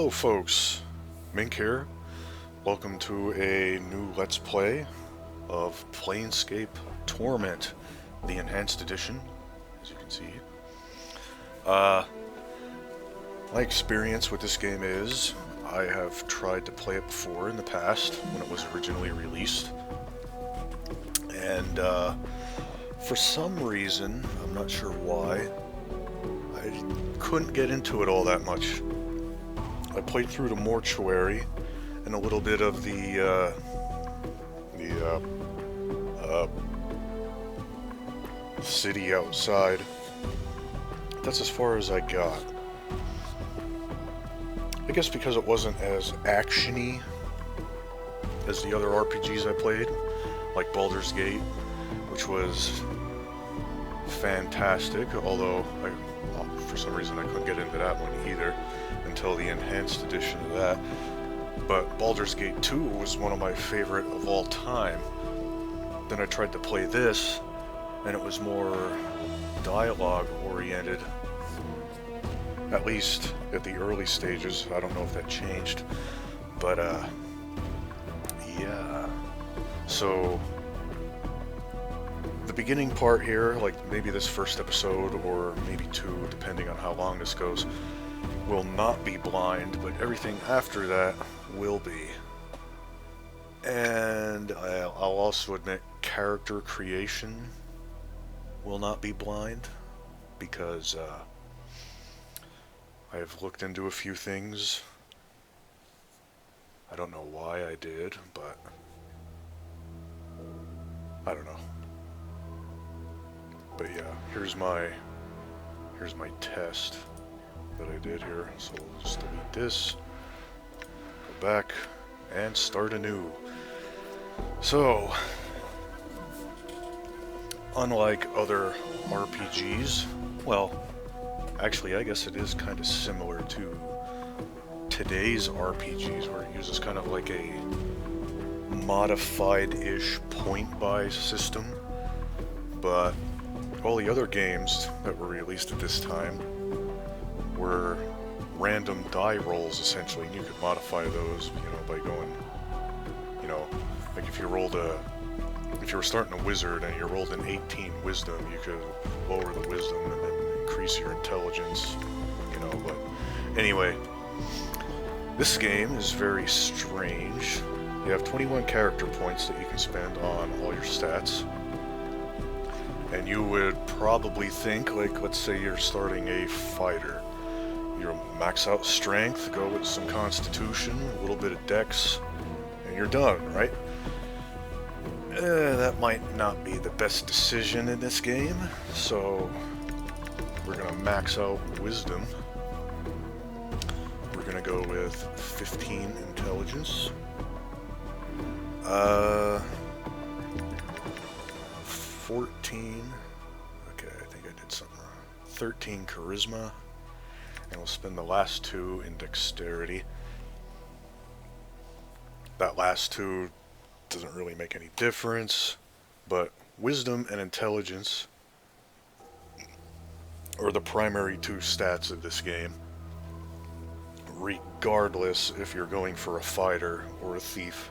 Hello folks, Mink here. Welcome to a new Let's Play of Planescape Torment, the Enhanced Edition, as you can see. My experience with this game is, I have tried to play it before in the past, when it was originally released. And for some reason, I'm not sure why, I couldn't get into it all that much. I played through the mortuary and a little bit of the city outside. That's as far as I got. I guess because it wasn't as action-y as the other RPGs I played, like Baldur's Gate, which was fantastic, although for some reason I couldn't get into that one either until the Enhanced Edition of that. But Baldur's Gate 2 was one of my favorite of all time. Then I tried to play this, and it was more dialogue oriented, at least at the early stages. I don't know if that changed, but yeah. So the beginning part here, like maybe this first episode or maybe two, depending on how long this goes, will not be blind, but everything after that will be. And I'll also admit character creation will not be blind, because I have looked into a few things. I don't know why I did, but I don't know. But yeah, here's my test that I did here. So we'll just delete this, go back, and start anew. So, unlike other RPGs, well, actually I guess it is kind of similar to today's RPGs, where it uses kind of like a modified-ish point-buy system, but all the other games that were released at this time were random die rolls, essentially, and you could modify those, by going, like if you were starting a wizard and you rolled an 18 wisdom, you could lower the wisdom and then increase your intelligence, but anyway, this game is very strange. You have 21 character points that you can spend on all your stats. And you would probably think, like, let's say you're starting a fighter. You max out strength, go with some constitution, a little bit of dex, and you're done, right? That might not be the best decision in this game, so we're gonna max out wisdom. We're gonna go with 15 intelligence. 14, okay, I think I did something wrong. 13 charisma, and we'll spend the last 2 in dexterity. That last 2 doesn't really make any difference, but wisdom and intelligence are the primary 2 stats of this game, regardless if you're going for a fighter or a thief.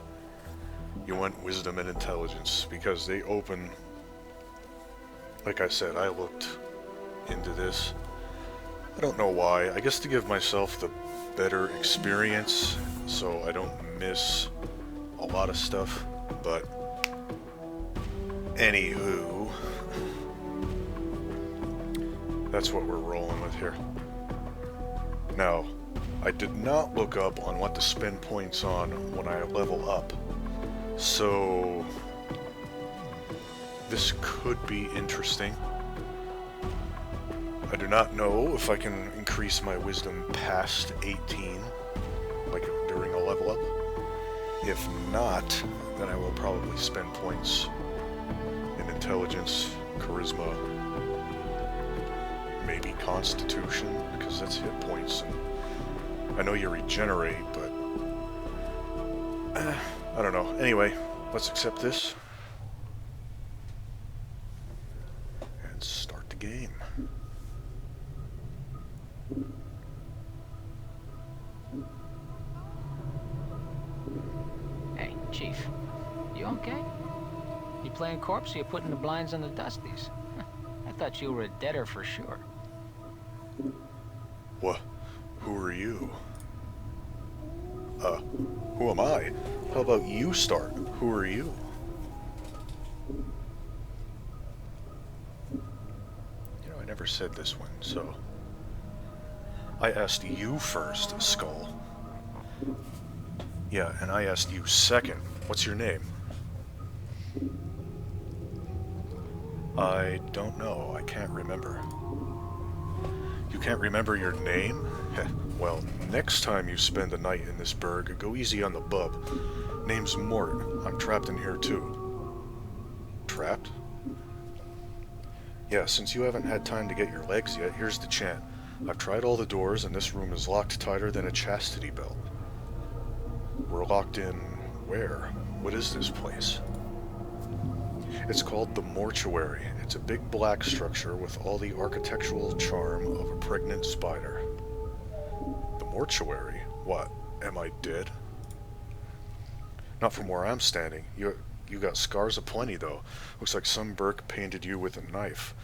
You want wisdom and intelligence, because they open, like I said, I looked into this. I don't know why. I guess to give myself the better experience so I don't miss a lot of stuff. But anywho, that's what we're rolling with here. Now, I did not look up on what to spend points on when I level up. So this could be interesting. I do not know if I can increase my wisdom past 18, like during a level up. If not, then I will probably spend points in intelligence, charisma, maybe constitution, because that's hit points. And I know you regenerate, but I don't know. Anyway, let's accept this and start the game. playing corpse or you putting the blinds on the dusties? I thought you were a deader for sure. What? Who are you? Who am I? How about you start? Who are you? You know, I never said this one, so... I asked you first, Skull. Yeah, and I asked you second. What's your name? I don't know. I can't remember. You can't remember your name? Heh. Well, next time you spend a night in this burg, go easy on the bub. Name's Mort. I'm trapped in here too. Trapped? Yeah, since you haven't had time to get your legs yet, here's the chant. I've tried all the doors, and this room is locked tighter than a chastity belt. We're locked in... where? What is this place? It's called the Mortuary. It's a big black structure with all the architectural charm of a pregnant spider. The Mortuary? What? Am I dead? Not from where I'm standing. You got scars aplenty, though. Looks like some Burke painted you with a knife.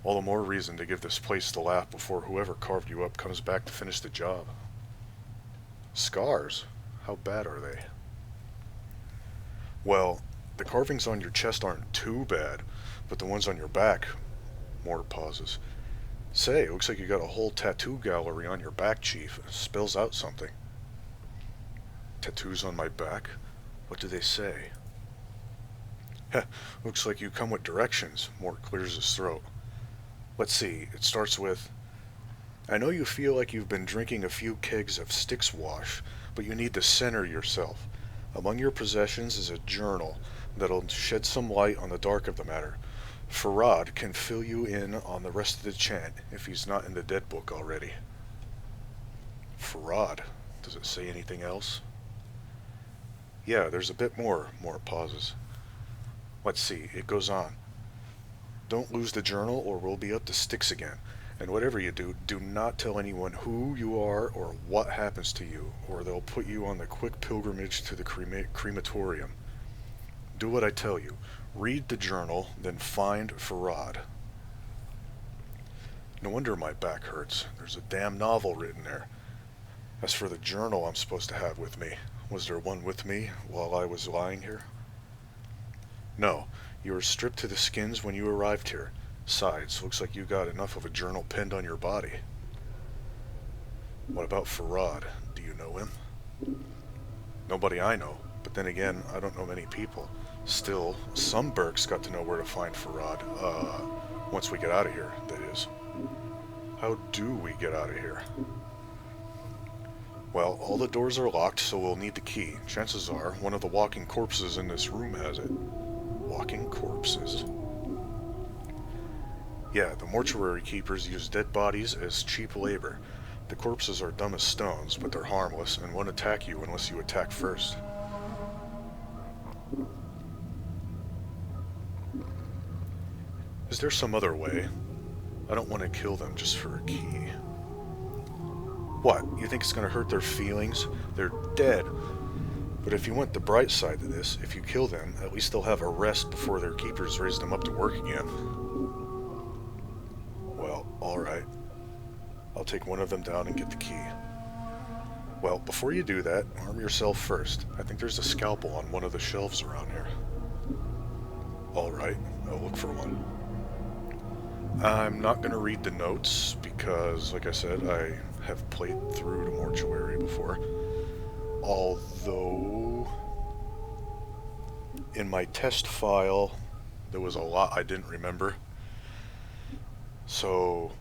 All the more reason to give this place the laugh before whoever carved you up comes back to finish the job. Scars? How bad are they? Well, the carvings on your chest aren't too bad, but the ones on your back... More pauses. Say, it looks like you got a whole tattoo gallery on your back, Chief. It spells out something. Tattoos on my back? What do they say? Heh, looks like you come with directions. Mort clears his throat. Let's see, it starts with... I know you feel like you've been drinking a few kegs of Styx wash, but you need to center yourself. Among your possessions is a journal that'll shed some light on the dark of the matter. Farad can fill you in on the rest of the chant, if he's not in the dead book already. Farad? Does it say anything else? Yeah, there's a bit more. More pauses. Let's see, it goes on. Don't lose the journal or we'll be up to Styx again. And whatever you do, do not tell anyone who you are or what happens to you, or they'll put you on the quick pilgrimage to the crematorium. Do what I tell you. Read the journal, then find Farad. No wonder my back hurts. There's a damn novel written there. As for the journal I'm supposed to have with me, was there one with me while I was lying here? No, you were stripped to the skins when you arrived here. Besides, looks like you got enough of a journal pinned on your body. What about Farad? Do you know him? Nobody I know, but then again, I don't know many people. Still, some Burks got to know where to find Farad. Once we get out of here, that is. How do we get out of here? Well, all the doors are locked, so we'll need the key. Chances are, one of the walking corpses in this room has it. Walking corpses? Yeah, the mortuary keepers use dead bodies as cheap labor. The corpses are dumb as stones, but they're harmless and won't attack you unless you attack first. Is there some other way? I don't want to kill them just for a key. What? You think it's going to hurt their feelings? They're dead. But if you want the bright side to this, if you kill them, at least they'll have a rest before their keepers raise them up to work again. Well, alright. I'll take one of them down and get the key. Well, before you do that, arm yourself first. I think there's a scalpel on one of the shelves around here. Alright, I'll look for one. I'm not going to read the notes because, like I said, I have played through the mortuary before. Although, in my test file, there was a lot I didn't remember. So,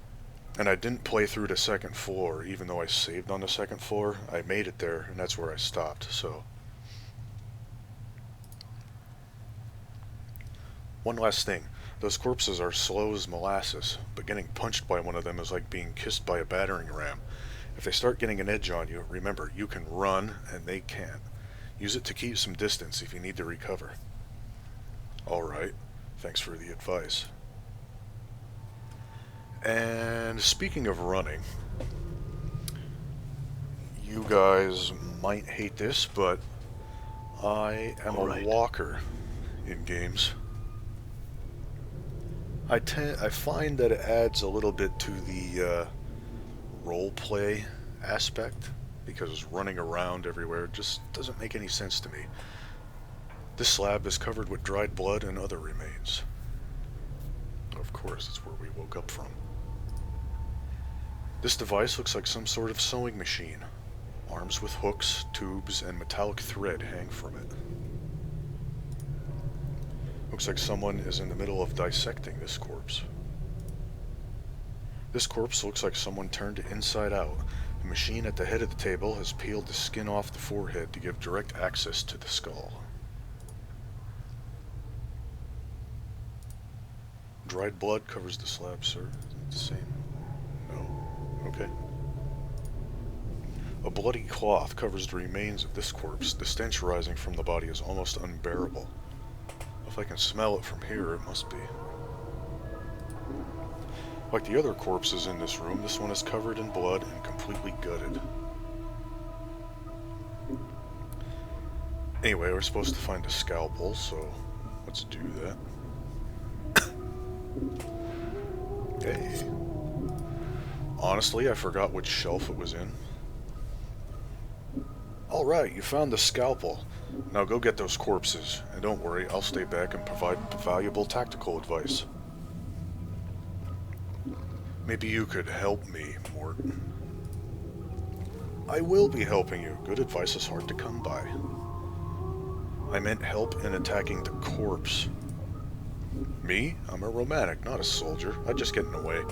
and I didn't play through the second floor, even though I saved on the second floor. I made it there, and that's where I stopped, so. One last thing. Those corpses are slow as molasses, but getting punched by one of them is like being kissed by a battering ram. If they start getting an edge on you, remember, you can run, and they can't. Use it to keep some distance if you need to recover. Alright, thanks for the advice. And speaking of running, you guys might hate this, but I am a walker in games. I find that it adds a little bit to the role play aspect, because running around everywhere just doesn't make any sense to me. This slab is covered with dried blood and other remains. Of course, it's where we woke up from. This device looks like some sort of sewing machine. Arms with hooks, tubes, and metallic thread hang from it. Looks like someone is in the middle of dissecting this corpse. This corpse looks like someone turned it inside out. The machine at the head of the table has peeled the skin off the forehead to give direct access to the skull. Dried blood covers the slab, sir. Is it the same? No. Okay. A bloody cloth covers the remains of this corpse. The stench rising from the body is almost unbearable. If I can smell it from here, it must be. Like the other corpses in this room, this one is covered in blood and completely gutted. Anyway, we're supposed to find a scalpel, so let's do that. Hey. Honestly, I forgot which shelf it was in. Alright, you found the scalpel. Now go get those corpses. And don't worry, I'll stay back and provide valuable tactical advice. Maybe you could help me, Mort. I will be helping you. Good advice is hard to come by. I meant help in attacking the corpse. Me? I'm a romantic, not a soldier. I'd just get in the way.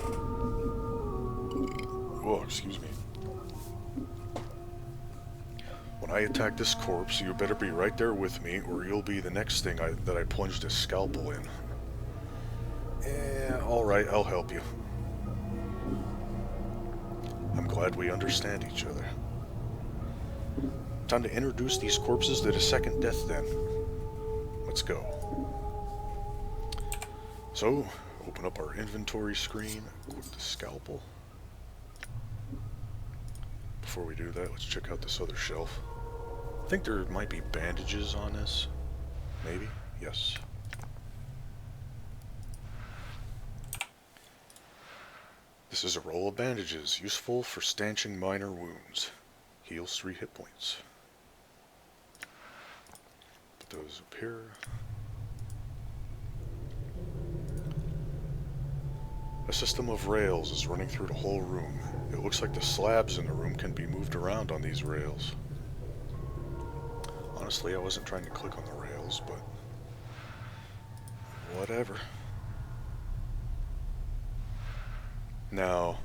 Oh, excuse me. When I attack this corpse, you better be right there with me, or you'll be the next thing that I plunge this scalpel in. Alright, I'll help you. I'm glad we understand each other. Time to introduce these corpses to the second death, then. Let's go. So, open up our inventory screen, equip the scalpel. Before we do that, let's check out this other shelf. I think there might be bandages on this. Maybe? Yes. This is a roll of bandages, useful for stanching minor wounds. Heals 3 hit points. Put those up here. A system of rails is running through the whole room. It looks like the slabs in the room can be moved around on these rails. Honestly, I wasn't trying to click on the rails, but whatever. Now,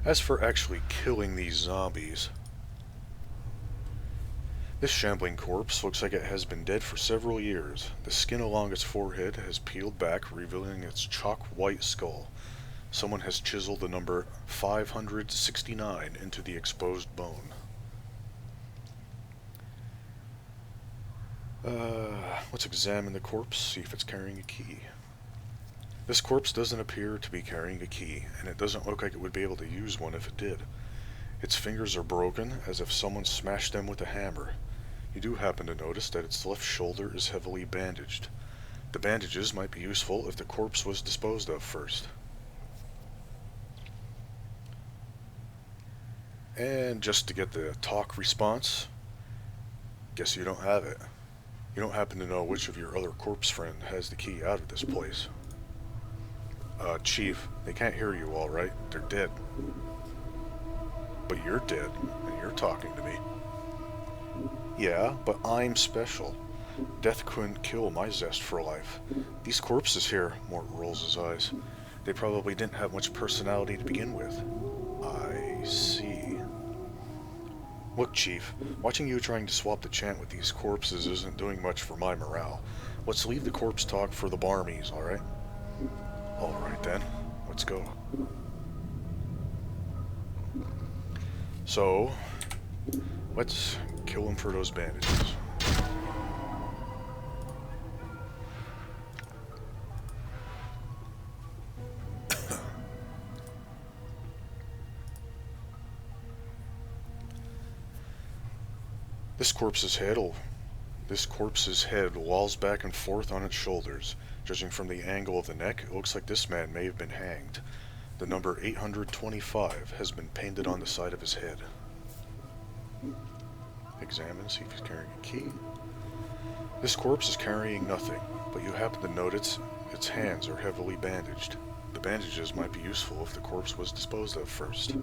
as for actually killing these zombies, this shambling corpse looks like it has been dead for several years. The skin along its forehead has peeled back, revealing its chalk-white skull. Someone has chiseled the number 569 into the exposed bone. Let's examine the corpse, see if it's carrying a key. This corpse doesn't appear to be carrying a key, and it doesn't look like it would be able to use one if it did. Its fingers are broken, as if someone smashed them with a hammer. You do happen to notice that its left shoulder is heavily bandaged. The bandages might be useful if the corpse was disposed of first. And just to get the talk response, guess you don't have it. You don't happen to know which of your other corpse friend has the key out of this place. Chief, they can't hear you all right. They're dead. But you're dead, and you're talking to me. Yeah, but I'm special. Death couldn't kill my zest for life. These corpses here, Mort rolls his eyes. They probably didn't have much personality to begin with. I see. Look, Chief, watching you trying to swap the chant with these corpses isn't doing much for my morale. Let's leave the corpse talk for the barmies, alright? Alright then, let's go. So, let's kill him for those bandages. This corpse's head will This corpse's head lolls back and forth on its shoulders. Judging from the angle of the neck, it looks like this man may have been hanged. The number 825 has been painted on the side of his head. Examine, see if he's carrying a key. This corpse is carrying nothing, but you happen to notice its hands are heavily bandaged. The bandages might be useful if the corpse was disposed of first.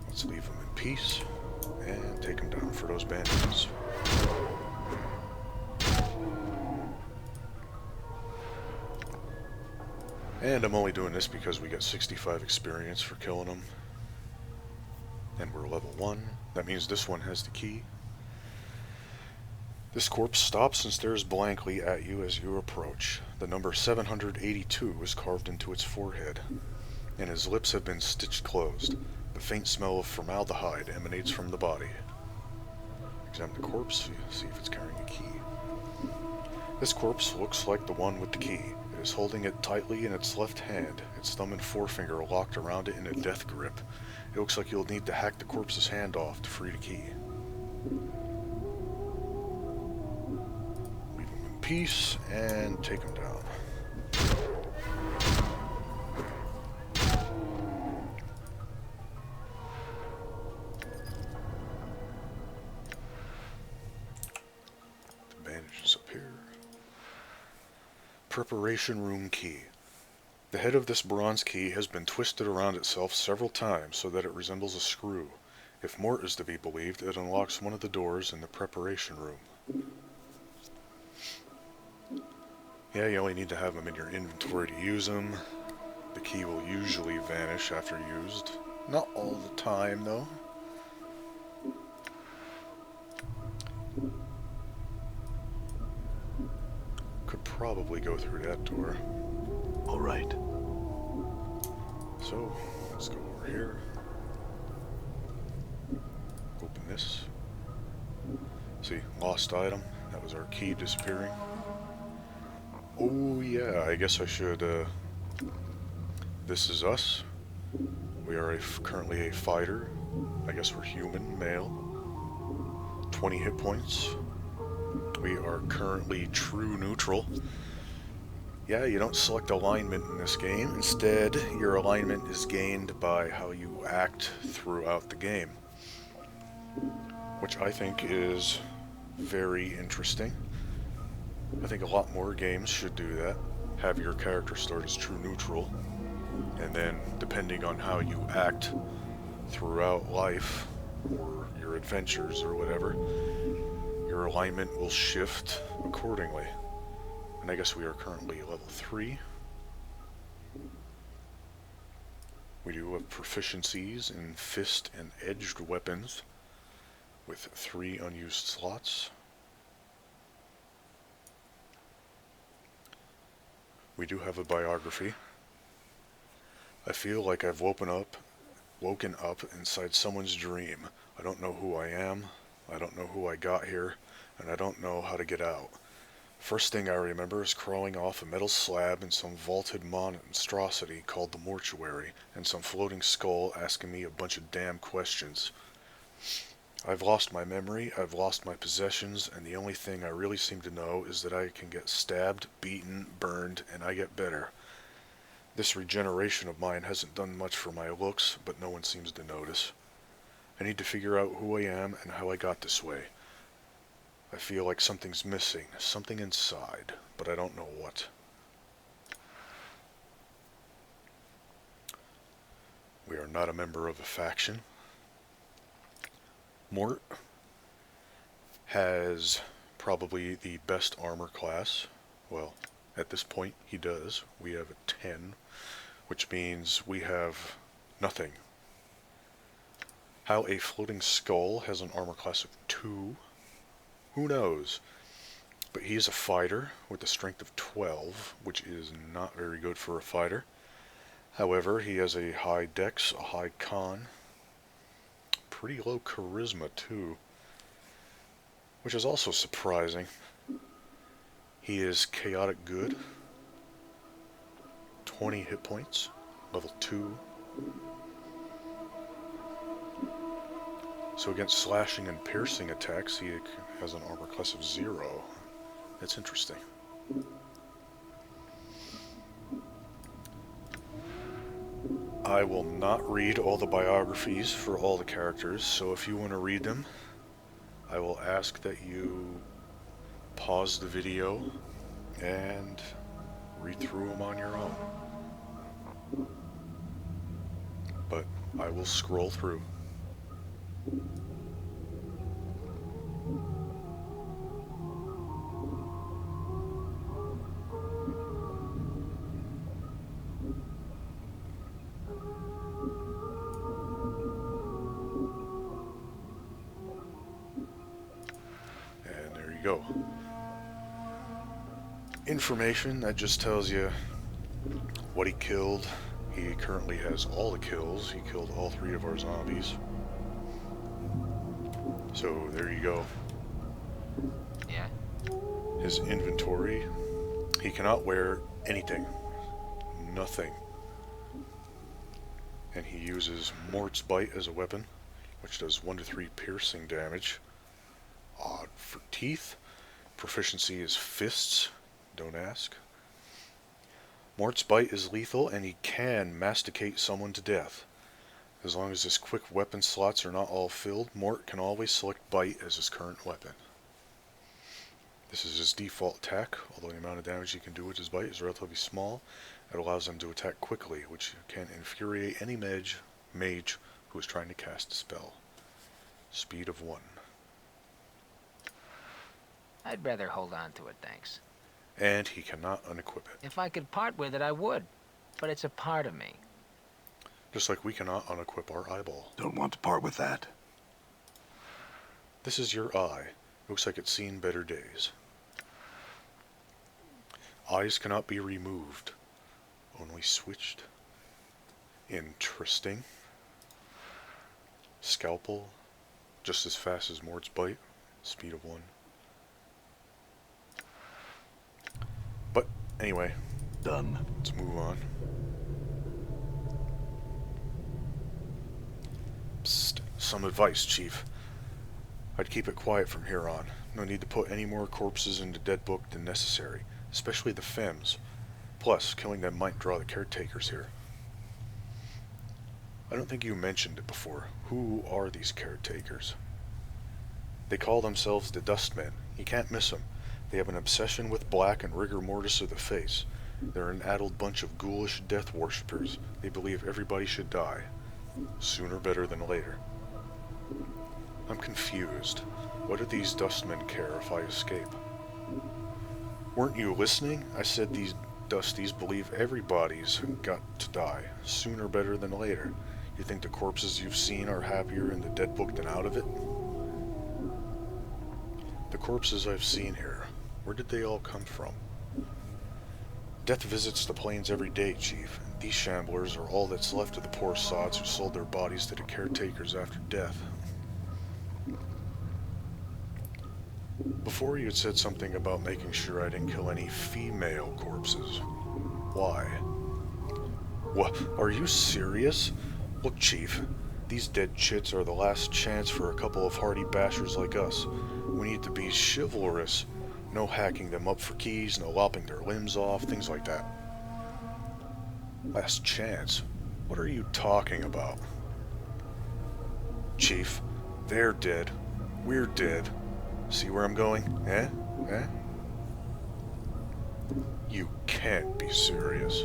Let's leave him in peace and take him down for those bandages. And I'm only doing this because we got 65 experience for killing him. And we're level 1. That means this one has the key. This corpse stops and stares blankly at you as you approach. The number 782 is carved into its forehead, and his lips have been stitched closed. The faint smell of formaldehyde emanates from the body. Examine the corpse, see if it's carrying a key. This corpse looks like the one with the key. It is holding it tightly in its left hand, its thumb and forefinger locked around it in a death grip. It looks like you'll need to hack the corpse's hand off to free the key. Leave him in peace and take him down. The bandages up here. Preparation room key. The head of this bronze key has been twisted around itself several times so that it resembles a screw. If more is to be believed, it unlocks one of the doors in the preparation room. Yeah, you only need to have them in your inventory to use them. The key will usually vanish after used. Not all the time, though. Could probably go through that door. All right. So, let's go over here. Open this. See, lost item. That was our key disappearing. Oh yeah, I guess I should, this is us. We are currently a fighter. I guess we're human, male. 20 hit points. We are currently true neutral. Yeah, you don't select alignment in this game. Instead, your alignment is gained by how you act throughout the game, which I think is very interesting. I think a lot more games should do that. Have your character start as true neutral, and then depending on how you act throughout life, or your adventures or whatever, your alignment will shift accordingly. And I guess we are currently level 3. We do have proficiencies in fist and edged weapons with 3 unused slots. We do have a biography. I feel like I've woken up inside someone's dream. I don't know who I am, I don't know who I got here, and I don't know how to get out. First thing I remember is crawling off a metal slab in some vaulted monstrosity called the mortuary, and some floating skull asking me a bunch of damn questions. I've lost my memory, I've lost my possessions, and the only thing I really seem to know is that I can get stabbed, beaten, burned, and I get better. This regeneration of mine hasn't done much for my looks, but no one seems to notice. I need to figure out who I am and how I got this way. I feel like something's missing, something inside, but I don't know what. We are not a member of a faction. Mort has probably the best armor class. Well, at this point he does. We have a 10, which means we have nothing. How a floating skull has an armor class of 2, who knows? But he is a fighter with a strength of 12, which is not very good for a fighter. However, he has a high dex, a high con, pretty low charisma too, which is also surprising. He is chaotic good, 20 hit points, level 2. So against slashing and piercing attacks, he has an armor class of 0. That's interesting. I will not read all the biographies for all the characters, so if you want to read them, I will ask that you pause the video and read through them on your own. But I will scroll through. And there you go. Information that just tells you what he killed. He currently has all the kills. He killed all 3 of our zombies. So there you go. Yeah. His inventory. He cannot wear anything. Nothing. And he uses Mort's Bite as a weapon, which does 1 to 3 piercing damage. Odd for teeth. Proficiency is fists. Don't ask. Mort's Bite is lethal, and he can masticate someone to death. As long as his quick weapon slots are not all filled, Mort can always select Bite as his current weapon. This is his default attack, although the amount of damage he can do with his Bite is relatively small. It allows him to attack quickly, which can infuriate any mage who is trying to cast a spell. Speed of 1. I'd rather hold on to it, thanks. And he cannot unequip it. If I could part with it, I would. But it's a part of me. Just like we cannot unequip our eyeball. Don't want to part with that. This is your eye. Looks like it's seen better days. Eyes cannot be removed. Only switched. Interesting. Scalpel. Just as fast as Mort's Bite. Speed of 1. But anyway. Done. Let's move on. Psst. Some advice, Chief. I'd keep it quiet from here on. No need to put any more corpses into Dead Book than necessary, especially the Femmes. Plus, killing them might draw the caretakers here. I don't think you mentioned it before. Who are these caretakers? They call themselves the Dustmen. You can't miss them. They have an obsession with black and rigor mortis of the face. They're an addled bunch of ghoulish death worshippers. They believe everybody should die. Sooner better than later. I'm confused. What do these Dustmen care if I escape? Weren't you listening? I said these Dusties believe everybody's got to die. Sooner better than later. You think the corpses you've seen are happier in the Dead Book than out of it? The corpses I've seen here, where did they all come from? Death visits the plains every day, Chief. These shamblers are all that's left of the poor sods who sold their bodies to the caretakers after death. Before you had said something about making sure I didn't kill any female corpses. Why? What? Are you serious? Look, Chief, these dead chits are the last chance for a couple of hardy bashers like us. We need to be chivalrous. No hacking them up for keys, no lopping their limbs off, things like that. Last chance? What are you talking about? Chief, they're dead. We're dead. See where I'm going? Eh? You can't be serious.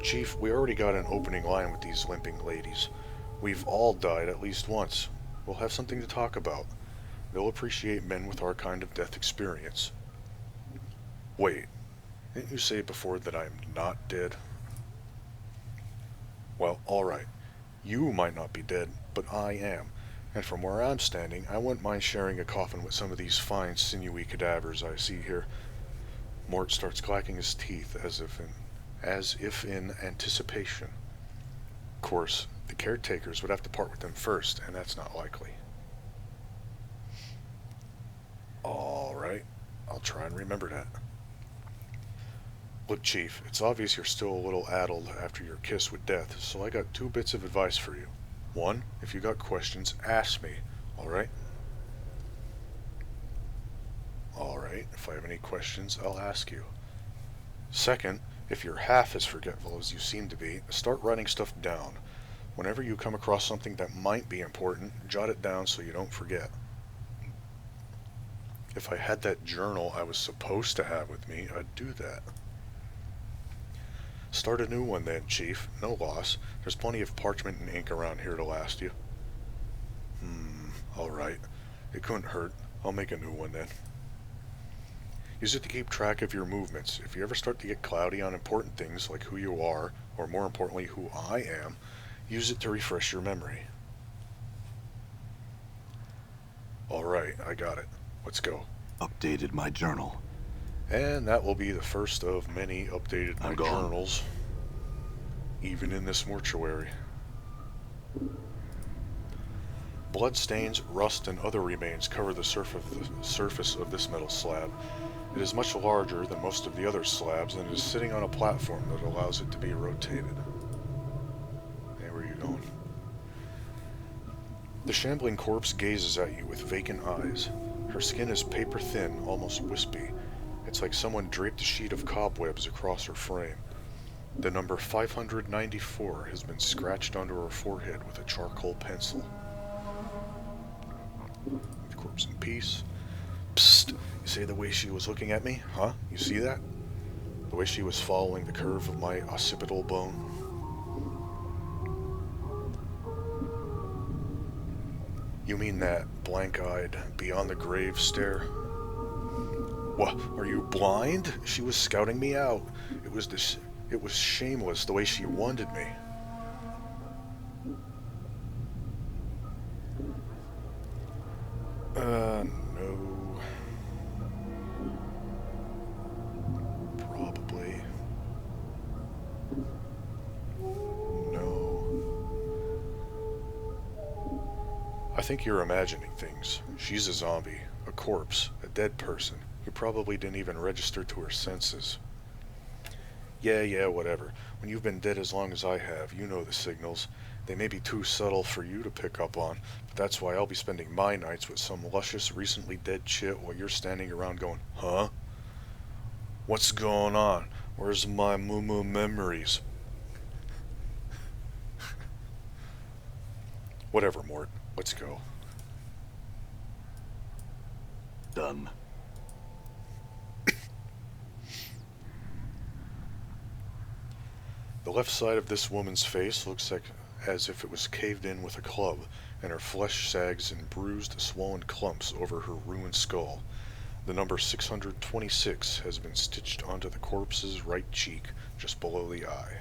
Chief, we already got an opening line with these limping ladies. We've all died at least once. We'll have something to talk about. They'll appreciate men with our kind of death experience. Wait, didn't you say before that I'm not dead? Well, alright. You might not be dead, but I am. And from where I'm standing, I wouldn't mind sharing a coffin with some of these fine, sinewy cadavers I see here. Mort starts clacking his teeth as if in anticipation. Of course, the caretakers would have to part with them first, and that's not likely. Alright, I'll try and remember that. Look, Chief, it's obvious you're still a little addled after your kiss with death, so I got 2 bits of advice for you. One, if you got questions, ask me, alright? Alright, if I have any questions, I'll ask you. Second, if you're half as forgetful as you seem to be, start writing stuff down. Whenever you come across something that might be important, jot it down so you don't forget. If I had that journal I was supposed to have with me, I'd do that. Start a new one then, Chief. No loss. There's plenty of parchment and ink around here to last you. Alright. It couldn't hurt. I'll make a new one then. Use it to keep track of your movements. If you ever start to get cloudy on important things like who you are, or more importantly, who I am, use it to refresh your memory. Alright, I got it. Let's go. Updated my journal. And that will be the first of many updated my journals, even in this mortuary. Bloodstains, rust, and other remains cover the surface of this metal slab. It is much larger than most of the other slabs, and it is sitting on a platform that allows it to be rotated. Hey, where are you going? The shambling corpse gazes at you with vacant eyes. Her skin is paper thin, almost wispy. It's like someone draped a sheet of cobwebs across her frame. The number 594 has been scratched onto her forehead with a charcoal pencil. The corpse in peace. Psst! You see the way she was looking at me? Huh? You see that? The way she was following the curve of my occipital bone? You mean that blank-eyed, beyond-the-grave stare? What? Are you blind? She was scouting me out. It was shameless the way she wanted me. No. Probably. No. I think you're imagining things. She's a zombie, a corpse, a dead person, who probably didn't even register to her senses. Yeah, whatever. When you've been dead as long as I have, you know the signals. They may be too subtle for you to pick up on, but that's why I'll be spending my nights with some luscious, recently dead chit while you're standing around going, huh? What's going on? Where's my moo-moo memories? Whatever, Mort. Let's go. Done. The left side of this woman's face looks like as if it was caved in with a club, and her flesh sags in bruised, swollen clumps over her ruined skull. The number 626 has been stitched onto the corpse's right cheek, just below the eye.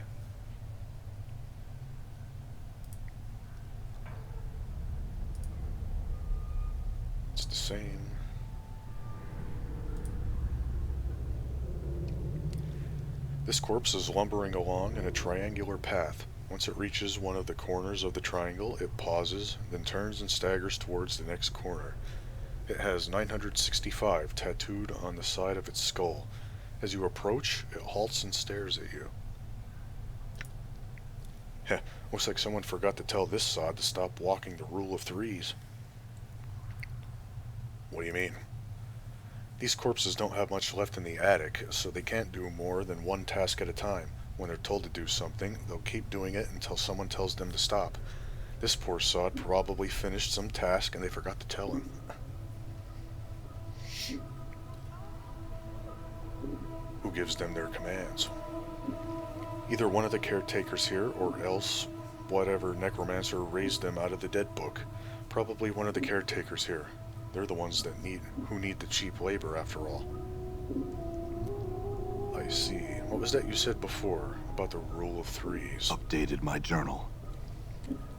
It's the same. This corpse is lumbering along in a triangular path. Once it reaches one of the corners of the triangle, it pauses, then turns and staggers towards the next corner. It has 965 tattooed on the side of its skull. As you approach, it halts and stares at you. Heh, looks like someone forgot to tell this sod to stop walking the rule of threes. What do you mean? These corpses don't have much left in the attic, so they can't do more than one task at a time. When they're told to do something, they'll keep doing it until someone tells them to stop. This poor sod probably finished some task and they forgot to tell him. Who gives them their commands? Either one of the caretakers here, or else whatever necromancer raised them out of the dead book. Probably one of the caretakers here. They're the ones who need the cheap labor, after all. I see. What was that you said before about the rule of threes? Updated my journal.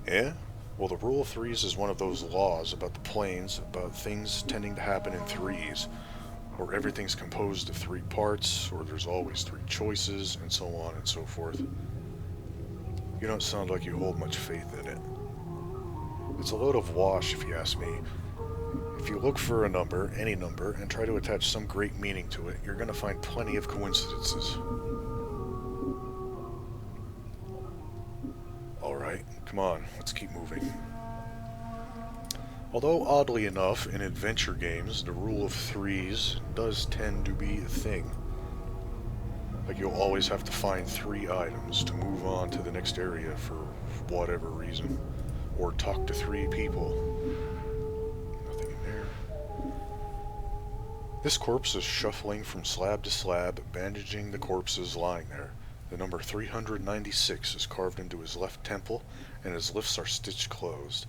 Yeah? Well, the rule of threes is one of those laws about the planes, about things tending to happen in threes, or everything's composed of 3 parts, or there's always 3 choices, and so on and so forth. You don't sound like you hold much faith in it. It's a load of wash, if you ask me. If you look for a number, any number, and try to attach some great meaning to it, you're going to find plenty of coincidences. Alright, come come on, let's keep moving. Although oddly enough, in adventure games, the rule of threes does tend to be a thing. Like you'll always have to find 3 items to move on to the next area for whatever reason. Or talk to 3 people. Nothing in there. This corpse is shuffling from slab to slab, bandaging the corpses lying there. The number 396 is carved into his left temple, and his lips are stitched closed.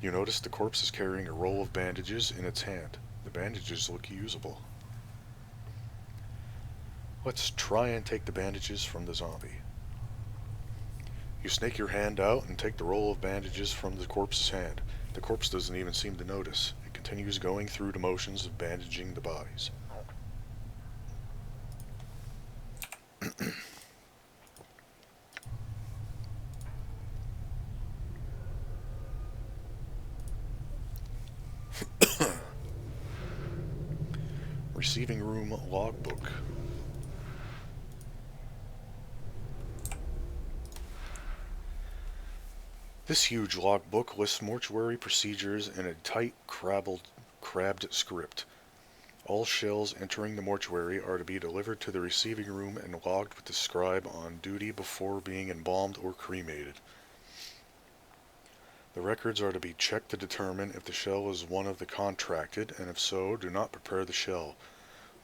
You notice the corpse is carrying a roll of bandages in its hand. The bandages look usable. Let's try and take the bandages from the zombie. You snake your hand out and take the roll of bandages from the corpse's hand. The corpse doesn't even seem to notice. It continues going through the motions of bandaging the bodies. Receiving room logbook. This huge logbook lists mortuary procedures in a tight, crabbed script. All shells entering the mortuary are to be delivered to the receiving room and logged with the scribe on duty before being embalmed or cremated. The records are to be checked to determine if the shell is one of the contracted, and if so, do not prepare the shell.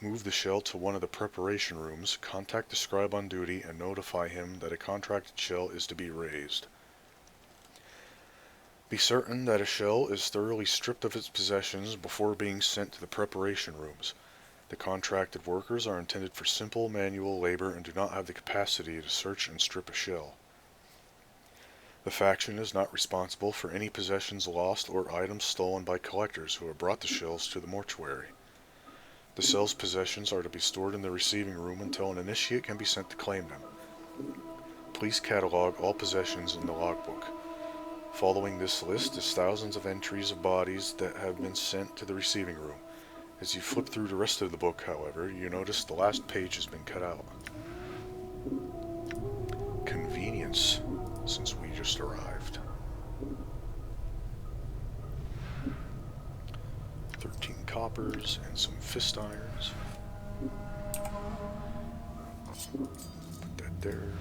Move the shell to one of the preparation rooms, contact the scribe on duty, and notify him that a contracted shell is to be raised. Be certain that a shell is thoroughly stripped of its possessions before being sent to the preparation rooms. The contracted workers are intended for simple manual labor and do not have the capacity to search and strip a shell. The faction is not responsible for any possessions lost or items stolen by collectors who have brought the shells to the mortuary. The cell's possessions are to be stored in the receiving room until an initiate can be sent to claim them. Please catalog all possessions in the logbook. Following this list is thousands of entries of bodies that have been sent to the receiving room. As you flip through the rest of the book, however, you notice the last page has been cut out. Convenience, since we just arrived. 13 coppers and some fist irons. Put that there.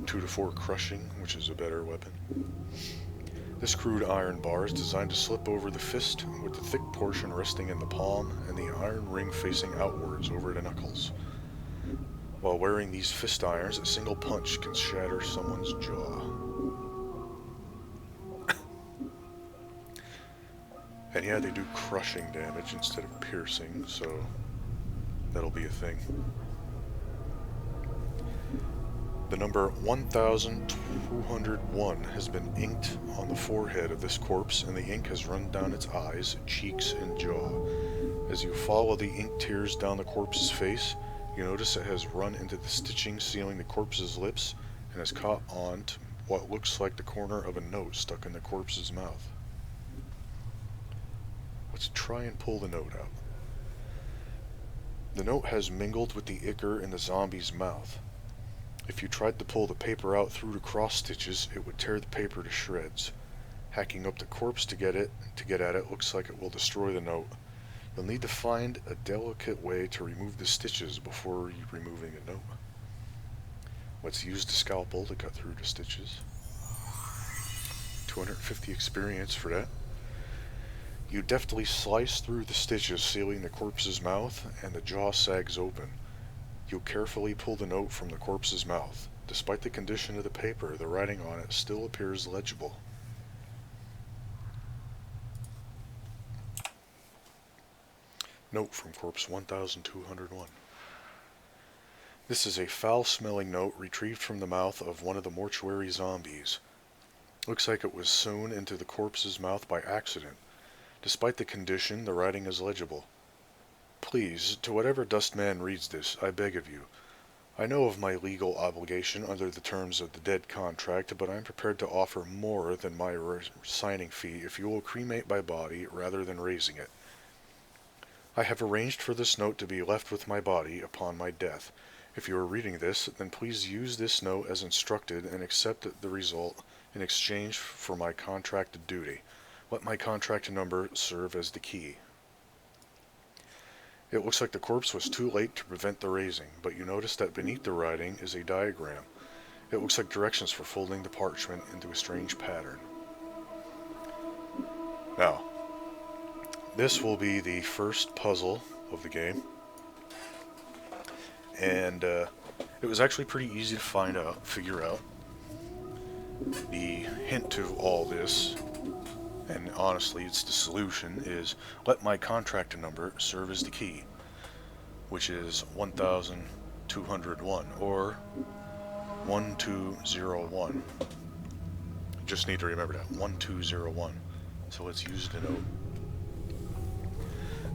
2 to 4 crushing, which is a better weapon. This crude iron bar is designed to slip over the fist, with the thick portion resting in the palm and the iron ring facing outwards over the knuckles. While wearing these fist irons, a single punch can shatter someone's jaw. And yeah, they do crushing damage instead of piercing, so that'll be a thing. The number 1201 has been inked on the forehead of this corpse, and the ink has run down its eyes, cheeks, and jaw. As you follow the ink tears down the corpse's face, you notice it has run into the stitching sealing the corpse's lips and has caught on to what looks like the corner of a note stuck in the corpse's mouth. Let's try and pull the note out. The note has mingled with the ichor in the zombie's mouth. If you tried to pull the paper out through the cross stitches, it would tear the paper to shreds. Hacking up the corpse to get at it looks like it will destroy the note. You'll need to find a delicate way to remove the stitches before removing the note. Let's use the scalpel to cut through the stitches. 250 experience for that. You deftly slice through the stitches sealing the corpse's mouth, and the jaw sags open. You carefully pull the note from the corpse's mouth. Despite the condition of the paper, the writing on it still appears legible. Note from corpse 1201. This is a foul-smelling note retrieved from the mouth of one of the mortuary zombies. Looks like it was sewn into the corpse's mouth by accident. Despite the condition, the writing is legible. Please, to whatever dustman reads this, I beg of you. I know of my legal obligation under the terms of the dead contract, but I am prepared to offer more than my signing fee if you will cremate my body rather than raising it. I have arranged for this note to be left with my body upon my death. If you are reading this, then please use this note as instructed and accept the result in exchange for my contracted duty. Let my contracted number serve as the key. It looks like the corpse was too late to prevent the raising, but you notice that beneath the writing is a diagram. It looks like directions for folding the parchment into a strange pattern. Now, this will be the first puzzle of the game, and it was actually pretty easy to figure out. The hint to all this, and honestly it's the solution, is let my contractor number serve as the key, which is 1201, or 1201. Just need to remember that, 1201. So let's use the note.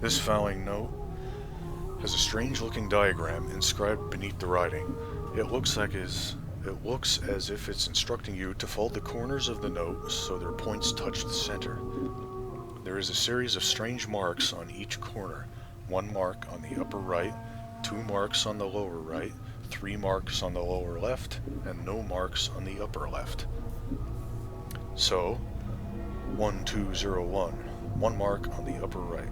This following note has a strange looking diagram inscribed beneath the writing. It looks as if it's instructing you to fold the corners of the note so their points touch the center. There is a series of strange marks on each corner. 1 mark on the upper right, 2 marks on the lower right, 3 marks on the lower left, and no marks on the upper left. So, 1201, 1 mark on the upper right.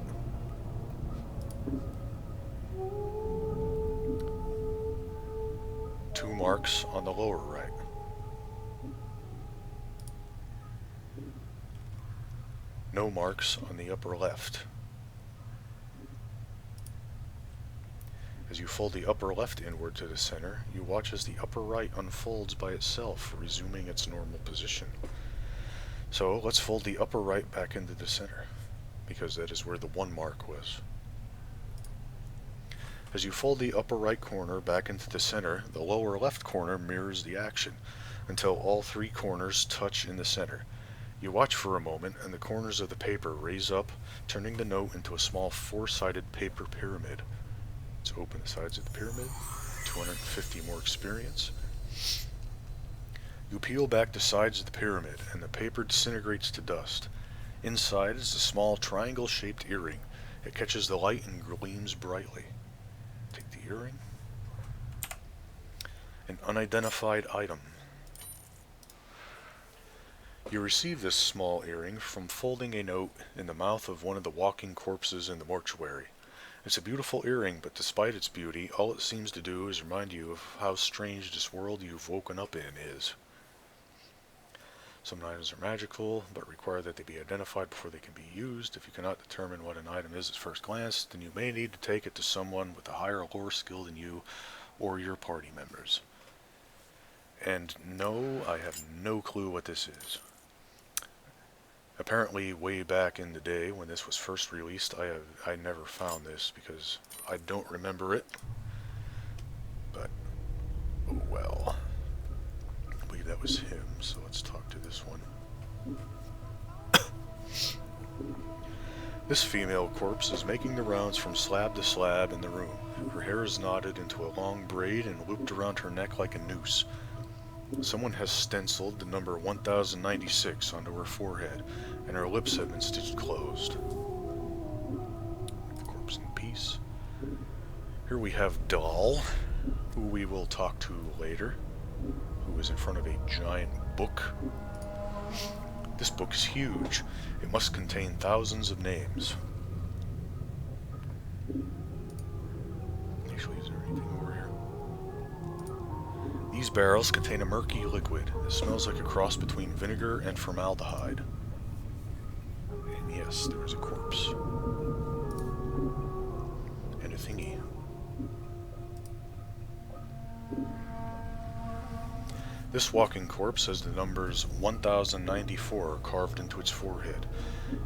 Two marks on the lower right. No marks on the upper left. As you fold the upper left inward to the center, you watch as the upper right unfolds by itself, resuming its normal position. So let's fold the upper right back into the center, because that is where the 1 mark was. As you fold the upper right corner back into the center, the lower left corner mirrors the action, until all 3 corners touch in the center. You watch for a moment, and the corners of the paper raise up, turning the note into a small 4-sided paper pyramid. Let's open the sides of the pyramid. 250 more experience. You peel back the sides of the pyramid, and the paper disintegrates to dust. Inside is a small triangle-shaped earring. It catches the light and gleams brightly. Take the earring. An unidentified item. You receive this small earring from folding a note in the mouth of one of the walking corpses in the mortuary. It's a beautiful earring, but despite its beauty, all it seems to do is remind you of how strange this world you've woken up in is. Some items are magical, but require that they be identified before they can be used. If you cannot determine what an item is at first glance, then you may need to take it to someone with a higher lore skill than you or your party members. And no, I have no clue what this is. Apparently, way back in the day when this was first released, I never found this because I don't remember it. But, oh well. I believe that was him, so let's talk to this one. This female corpse is making the rounds from slab to slab in the room. Her hair is knotted into a long braid and looped around her neck like a noose. Someone has stenciled the number 1096 onto her forehead, and her lips have been stitched closed. The corpse in peace. Here we have Doll, who we will talk to later, who is in front of a giant book. This book is huge. It must contain thousands of names. Actually, is there anything over here? These barrels contain a murky liquid. It smells like a cross between vinegar and formaldehyde. And yes, there is a corpse. And a thingy. This walking corpse has the numbers 1094 carved into its forehead.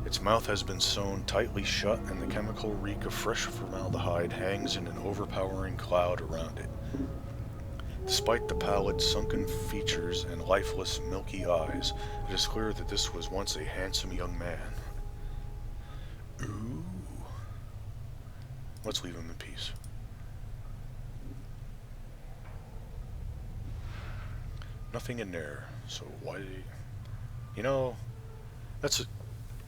Its mouth has been sewn tightly shut, and the chemical reek of fresh formaldehyde hangs in an overpowering cloud around it. Despite the pallid, sunken features and lifeless, milky eyes, it is clear that this was once a handsome young man. Ooh. Let's leave him in peace. Nothing in there, so why did he... You know,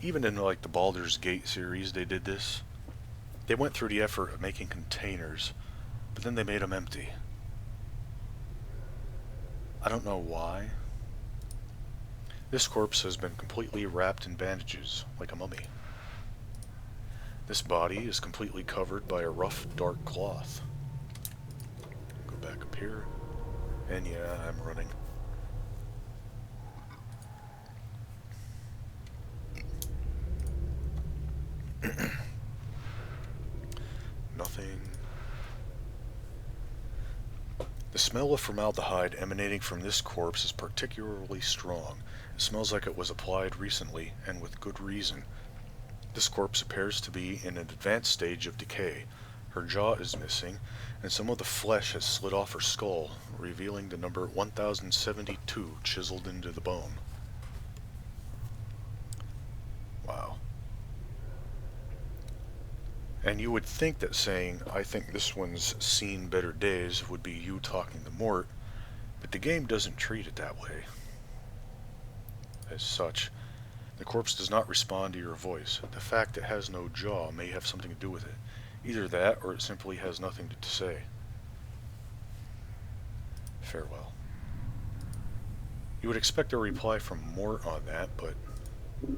even in like the Baldur's Gate series they did this. They went through the effort of making containers, but then they made them empty. I don't know why. This corpse has been completely wrapped in bandages, like a mummy. This body is completely covered by a rough, dark cloth. Go back up here. And yeah, I'm running. Nothing. The smell of formaldehyde emanating from this corpse is particularly strong. It smells like it was applied recently, and with good reason. This corpse appears to be in an advanced stage of decay. Her jaw is missing, and some of the flesh has slid off her skull, revealing the number 1072 chiseled into the bone. Wow. And you would think that saying, "I think this one's seen better days," would be you talking to Mort, but the game doesn't treat it that way. As such, the corpse does not respond to your voice. The fact it has no jaw may have something to do with it. Either that, or it simply has nothing to say. Farewell. You would expect a reply from Mort on that, but I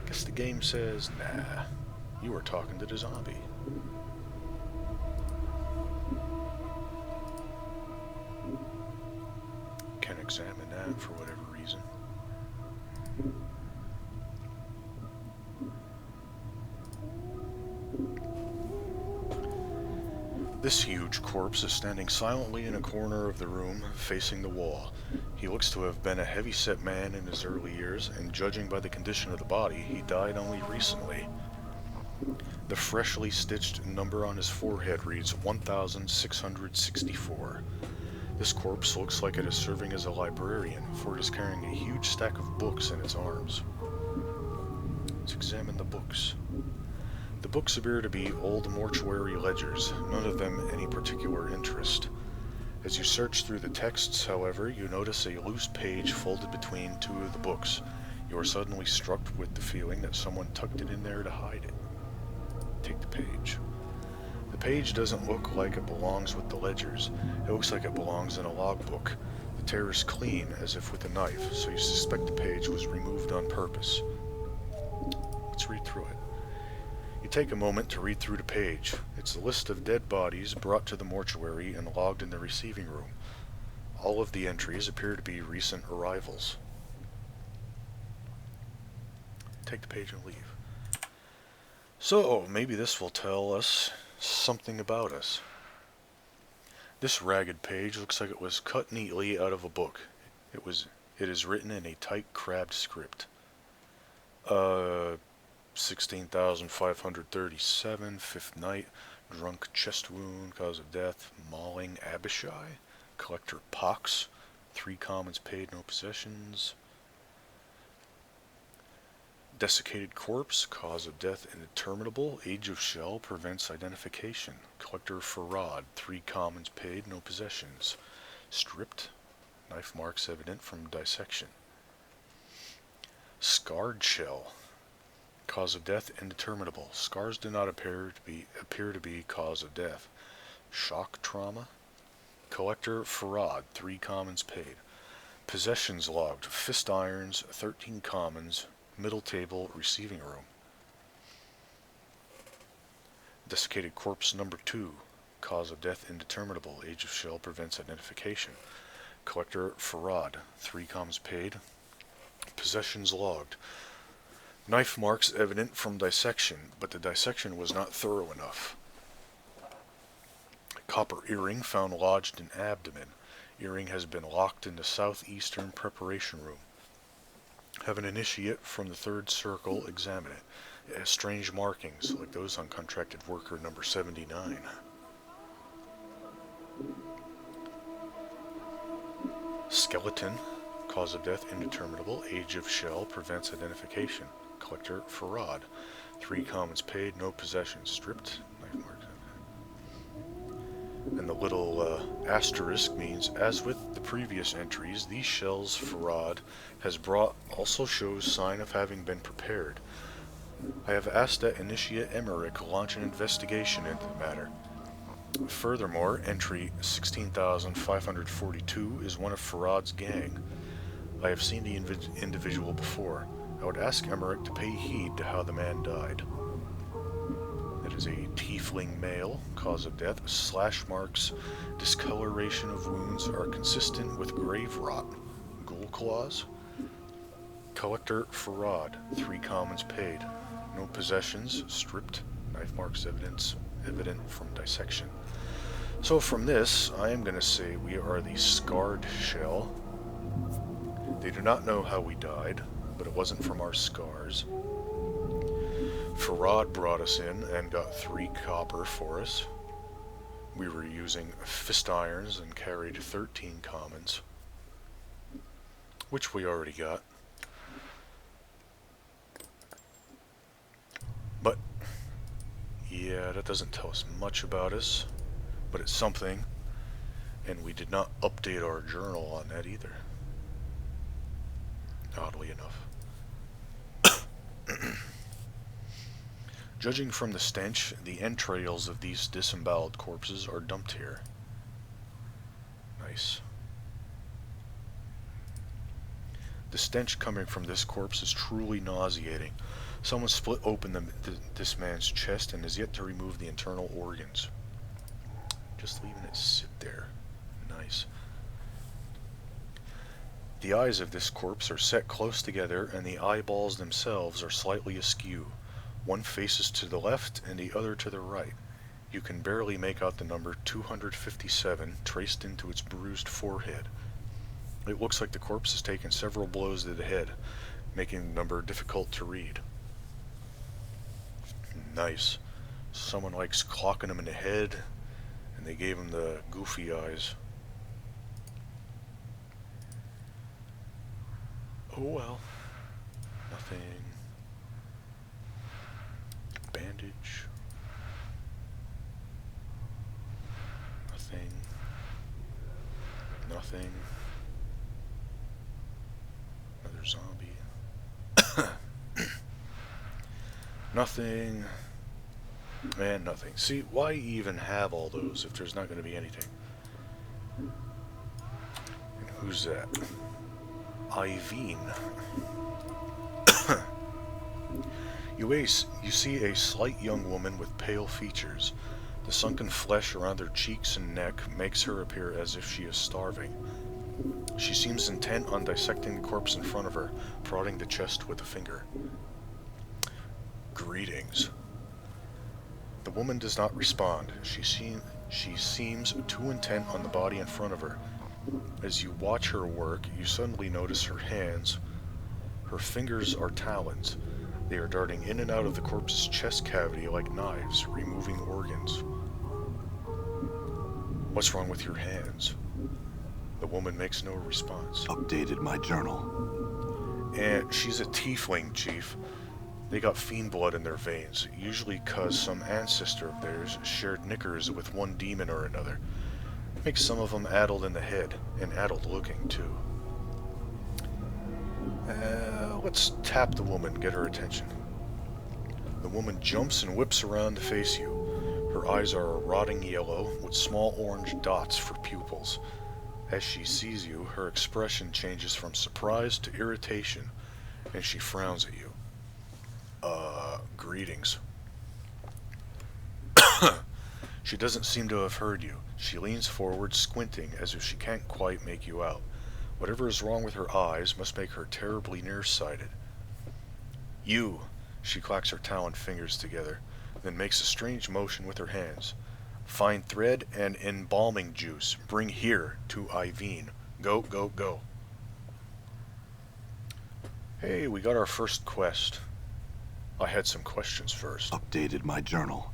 guess the game says, nah, you were talking to the zombie. Can examine that for whatever reason. This huge corpse is standing silently in a corner of the room, facing the wall. He looks to have been a heavy-set man in his early years, and judging by the condition of the body, he died only recently. The freshly stitched number on his forehead reads 1664. This corpse looks like it is serving as a librarian, for it is carrying a huge stack of books in its arms. Let's examine the books. The books appear to be old mortuary ledgers, none of them any particular interest. As you search through the texts, however, you notice a loose page folded between two of the books. You are suddenly struck with the feeling that someone tucked it in there to hide it. Take the page. The page doesn't look like it belongs with the ledgers. It looks like it belongs in a logbook. The tear is clean, as if with a knife, so you suspect the page was removed on purpose. Let's read through it. You take a moment to read through the page. It's a list of dead bodies brought to the mortuary and logged in the receiving room. All of the entries appear to be recent arrivals. Take the page and leave. So, maybe this will tell us something about us. This ragged page looks like it was cut neatly out of a book. It is written in a tight, crabbed script. 16,537, fifth night, drunk chest wound, cause of death, mauling Abishai, collector pox, 3 commons paid, no possessions. Desiccated corpse, cause of death indeterminable, age of shell, prevents identification. Collector Farad, 3 commons paid, no possessions. Stripped, knife marks evident from dissection. Scarred shell, cause of death indeterminable. Scars do not appear to be cause of death. Shock trauma. Collector Farad, 3 commons paid. Possessions logged, fist irons, 13 commons, middle table, receiving room. Desiccated corpse number 2, cause of death indeterminable, age of shell, prevents identification. Collector Farad, 3 commons paid. Possessions logged. Knife marks evident from dissection, but the dissection was not thorough enough. Copper earring found lodged in abdomen. Earring has been locked in the southeastern preparation room. Have an initiate from the 3rd circle examine it. It has strange markings, like those on contracted worker number 79. Skeleton, cause of death indeterminable, age of shell, prevents identification. Collector Farad, 3 commons paid, no possessions. Stripped, knife marks. And the little asterisk means, as with the previous entries, these shells Farad has brought also shows sign of having been prepared. I have asked that Initiate Emmerich launch an investigation into the matter. Furthermore, entry 16,542 is one of Farad's gang. I have seen the individual before. I would ask Emmerich to pay heed to how the man died. It is a tiefling male. Cause of death, slash marks, discoloration of wounds are consistent with grave rot. Ghoul claws. Collector Farad, 3 commons paid. No possessions, stripped. Knife marks evident from dissection. So from this, I am going to say we are the Scarred Shell. They do not know how we died, but it wasn't from our scars. Farad brought us in and got 3 copper for us. We were using fist irons and carried 13 commons, which we already got. But, yeah, that doesn't tell us much about us, but it's something, and we did not update our journal on that either, oddly enough. Judging from the stench, the entrails of these disemboweled corpses are dumped here. Nice. The stench coming from this corpse is truly nauseating. Someone split open this man's chest and has yet to remove the internal organs. Just leaving it sit there. Nice. The eyes of this corpse are set close together and the eyeballs themselves are slightly askew. One faces to the left and the other to the right. You can barely make out the number 257 traced into its bruised forehead. It looks like the corpse has taken several blows to the head, making the number difficult to read. Nice. Someone likes clocking him in the head, and they gave him the goofy eyes. Oh well. Nothing. Bandage. Nothing. Nothing. Another zombie. Nothing. And nothing. See, why even have all those if there's not going to be anything? And who's that? Iveen. You see a slight young woman with pale features. The sunken flesh around her cheeks and neck makes her appear as if she is starving. She seems intent on dissecting the corpse in front of her, prodding the chest with a finger. Greetings. The woman does not respond. She seems too intent on the body in front of her. As you watch her work, you suddenly notice her hands. Her fingers are talons. They are darting in and out of the corpse's chest cavity like knives, removing organs. What's wrong with your hands? The woman makes no response. Updated my journal. And she's a tiefling, Chief. They got fiend blood in their veins, usually 'cause some ancestor of theirs shared knickers with one demon or another. Makes some of them addled in the head, and addled looking too. Let's tap the woman, get her attention. The woman jumps and whips around to face you. Her eyes are a rotting yellow, with small orange dots for pupils. As she sees you, her expression changes from surprise to irritation, and she frowns at you. Greetings. She doesn't seem to have heard you. She leans forward, squinting, as if she can't quite make you out. Whatever is wrong with her eyes must make her terribly nearsighted. You! She clacks her taloned fingers together, then makes a strange motion with her hands. Find thread and embalming juice. Bring here to Iveen. Go, go, go. Hey, we got our first quest. I had some questions first. Updated my journal.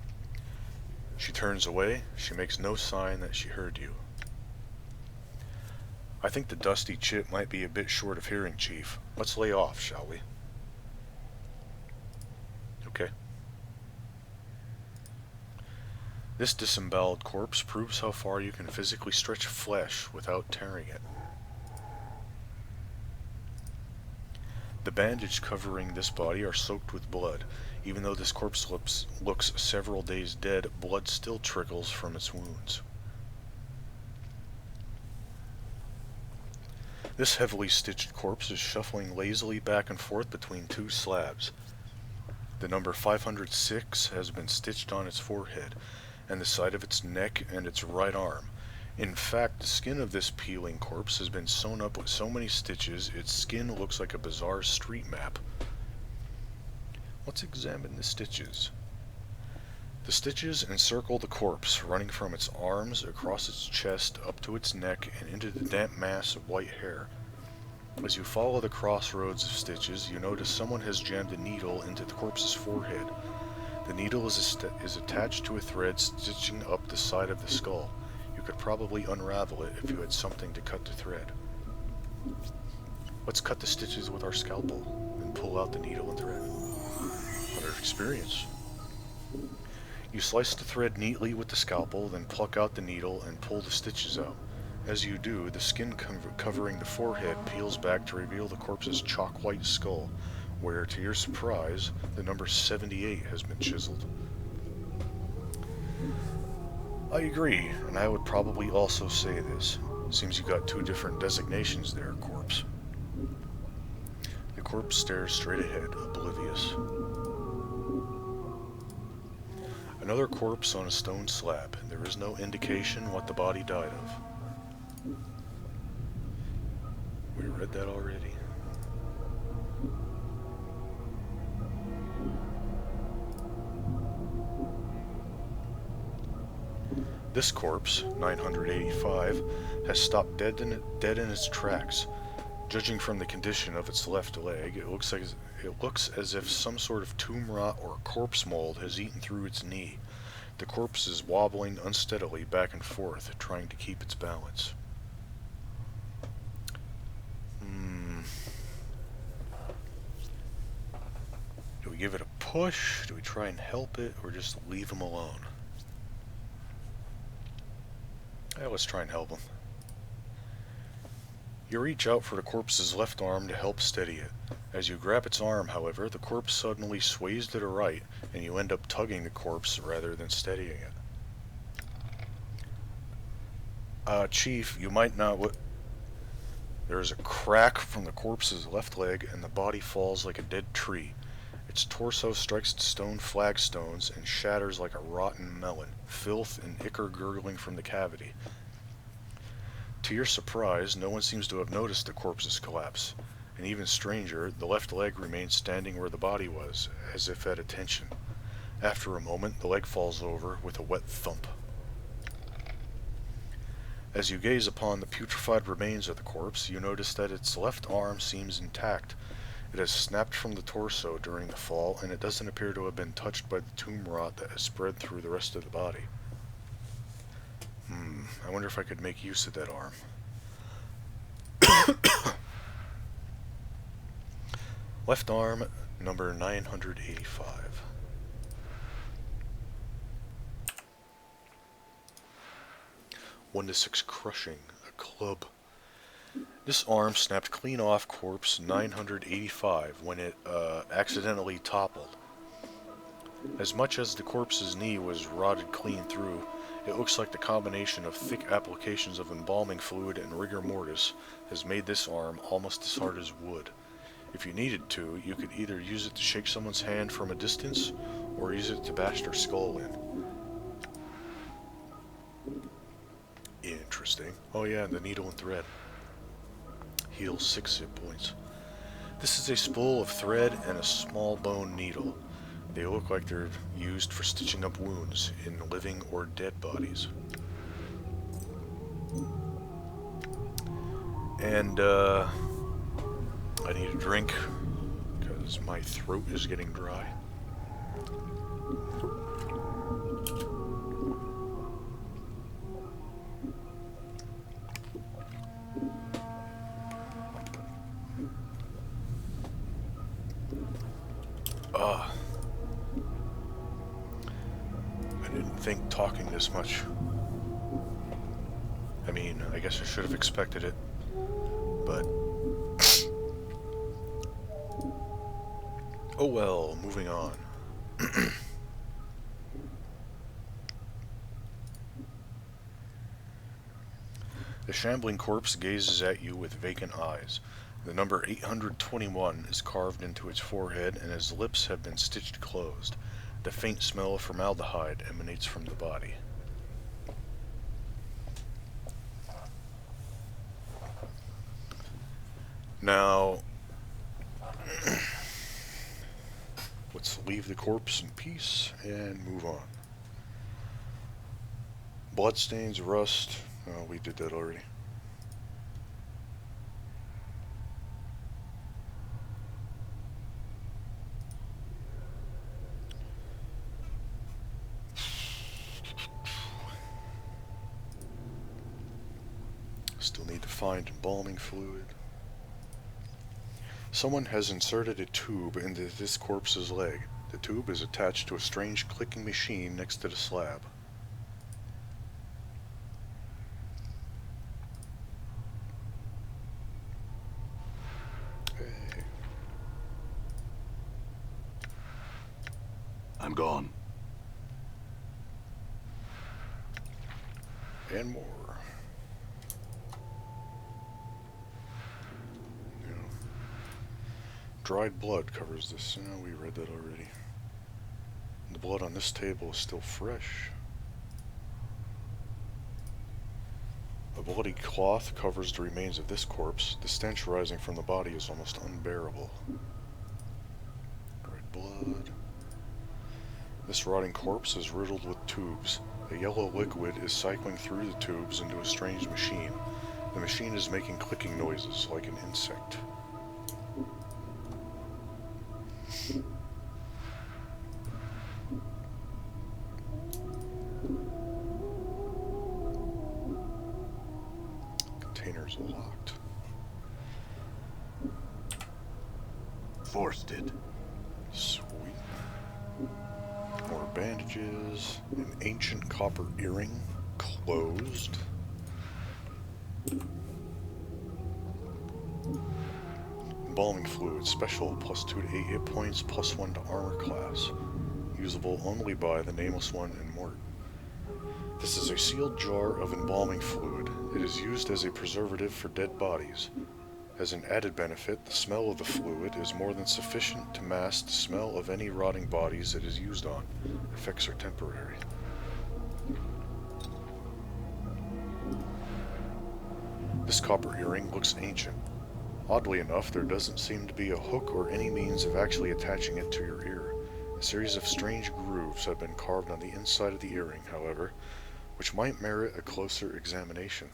She turns away. She makes no sign that she heard you. I think the dusty chip might be a bit short of hearing, Chief. Let's lay off, shall we? Okay. This disemboweled corpse proves how far you can physically stretch flesh without tearing it. The bandage covering this body are soaked with blood. Even though this corpse looks several days dead, blood still trickles from its wounds. This heavily stitched corpse is shuffling lazily back and forth between two slabs. The number 506 has been stitched on its forehead, and the side of its neck and its right arm. In fact, the skin of this peeling corpse has been sewn up with so many stitches, its skin looks like a bizarre street map. Let's examine the stitches. The stitches encircle the corpse, running from its arms, across its chest, up to its neck, and into the damp mass of white hair. As you follow the crossroads of stitches, you notice someone has jammed a needle into the corpse's forehead. The needle is attached to a thread stitching up the side of the skull. You could probably unravel it if you had something to cut the thread. Let's cut the stitches with our scalpel and pull out the needle and thread. Another experience. You slice the thread neatly with the scalpel, then pluck out the needle and pull the stitches out. As you do, the skin covering the forehead peels back to reveal the corpse's chalk-white skull, where, to your surprise, the number 78 has been chiseled. I agree, and I would probably also say this. Seems you got two different designations there, corpse. The corpse stares straight ahead, oblivious. Another corpse on a stone slab. There is no indication what the body died of. We read that already. This corpse, 985, has stopped dead in its tracks. Judging from the condition of its left leg, it looks as if some sort of tomb rot or corpse mold has eaten through its knee. The corpse is wobbling unsteadily back and forth, trying to keep its balance. Do we give it a push? Do we try and help it, or just leave him alone? Let's try and help him. You reach out for the corpse's left arm to help steady it. As you grab its arm, however, the corpse suddenly sways to the right, and you end up tugging the corpse rather than steadying it. Chief, you might not... There is a crack from the corpse's left leg, and the body falls like a dead tree. Its torso strikes the stone flagstones and shatters like a rotten melon, filth and ichor gurgling from the cavity. To your surprise, no one seems to have noticed the corpse's collapse. And even stranger, the left leg remains standing where the body was, as if at attention. After a moment, the leg falls over with a wet thump. As you gaze upon the putrefied remains of the corpse, you notice that its left arm seems intact. It has snapped from the torso during the fall, and it doesn't appear to have been touched by the tomb rot that has spread through the rest of the body. I wonder if I could make use of that arm. Left arm, number 985. One to 6 crushing, a club. This arm snapped clean off corpse 985 when it accidentally toppled. As much as the corpse's knee was rotted clean through, it looks like the combination of thick applications of embalming fluid and rigor mortis has made this arm almost as hard as wood. If you needed to, you could either use it to shake someone's hand from a distance, or use it to bash their skull in. Interesting. Oh yeah, the needle and thread. Heals 6 hit points. This is a spool of thread and a small bone needle. They look like they're used for stitching up wounds in living or dead bodies. And, I need a drink, because my throat is getting dry. I didn't think talking this much. I mean, I guess I should have expected it, but... oh well, moving on. The shambling corpse gazes at you with vacant eyes. The number 821 is carved into its forehead, and his lips have been stitched closed. The faint smell of formaldehyde emanates from the body. Now, let's leave the corpse in peace and move on. Bloodstains, rust. Oh, we did that already. Still need to find embalming fluid. Someone has inserted a tube into this corpse's leg. The tube is attached to a strange clicking machine next to the slab. Hey. I'm gone. And more. Dried blood covers this. We read that already. The blood on this table is still fresh. A bloody cloth covers the remains of this corpse. The stench rising from the body is almost unbearable. Dried blood. This rotting corpse is riddled with tubes. A yellow liquid is cycling through the tubes into a strange machine. The machine is making clicking noises like an insect. Containers locked. Forced it. Sweet. More bandages. An ancient copper earring. Closed. Embalming fluid. Special. +2 to 8 hit points. +1 to armor class. Usable only by the Nameless One and Mort. This is a sealed jar of embalming fluid. It is used as a preservative for dead bodies. As an added benefit, the smell of the fluid is more than sufficient to mask the smell of any rotting bodies it is used on. Effects are temporary. This copper earring looks ancient. Oddly enough, there doesn't seem to be a hook or any means of actually attaching it to your ear. A series of strange grooves have been carved on the inside of the earring, however, which might merit a closer examination.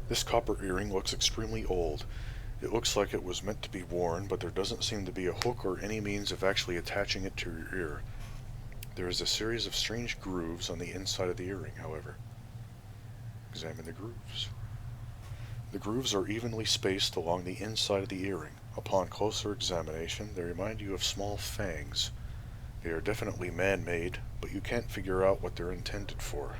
This copper earring looks extremely old. It looks like it was meant to be worn, but there doesn't seem to be a hook or any means of actually attaching it to your ear. There is a series of strange grooves on the inside of the earring, however. Examine the grooves. The grooves are evenly spaced along the inside of the earring. Upon closer examination, they remind you of small fangs. They are definitely man-made, but you can't figure out what they're intended for.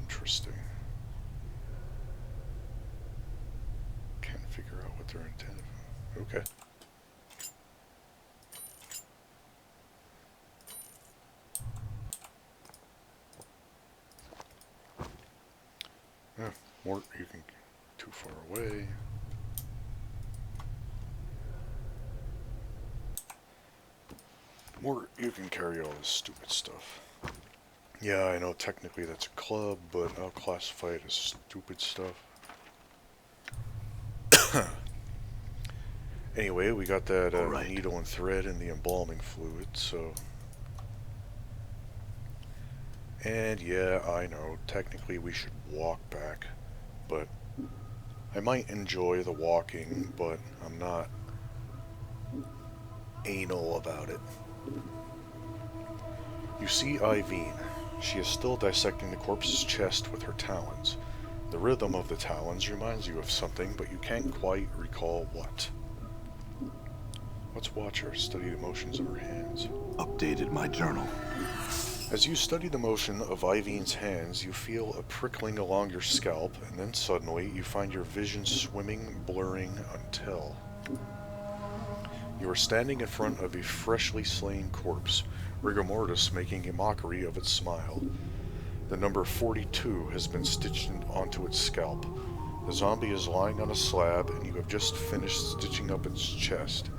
Interesting. Can't figure out what they're intended for. Okay. Mort, you can get too far away. Mort, you can carry all this stupid stuff. Yeah, I know technically that's a club, but I'll classify it as stupid stuff. Anyway, we got that needle and thread and the embalming fluid, so... And yeah, I know, technically we should walk back, but I might enjoy the walking, but I'm not anal about it. You see Iveen. She is still dissecting the corpse's chest with her talons. The rhythm of the talons reminds you of something, but you can't quite recall what. Let's watch her study the motions of her hands. Updated my journal. As you study the motion of Ivine's hands, you feel a prickling along your scalp, and then suddenly you find your vision swimming, blurring until you are standing in front of a freshly slain corpse, rigor mortis making a mockery of its smile. The number 42 has been stitched onto its scalp. The zombie is lying on a slab, and you have just finished stitching up its chest.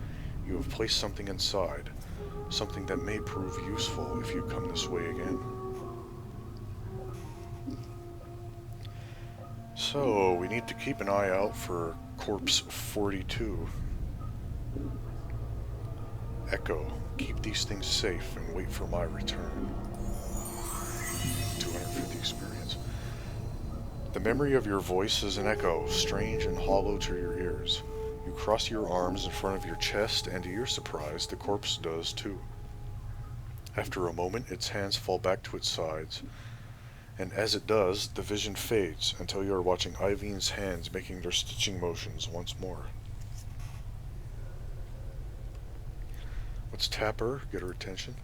You have placed something inside. Something that may prove useful if you come this way again. So, we need to keep an eye out for Corpse 42. Echo, keep these things safe and wait for my return. 250 experience. The memory of your voice is an echo, strange and hollow to your ears. You cross your arms in front of your chest, and to your surprise, the corpse does too. After a moment, its hands fall back to its sides, and as it does, the vision fades until you are watching Ivine's hands making their stitching motions once more. Let's tap her, get her attention.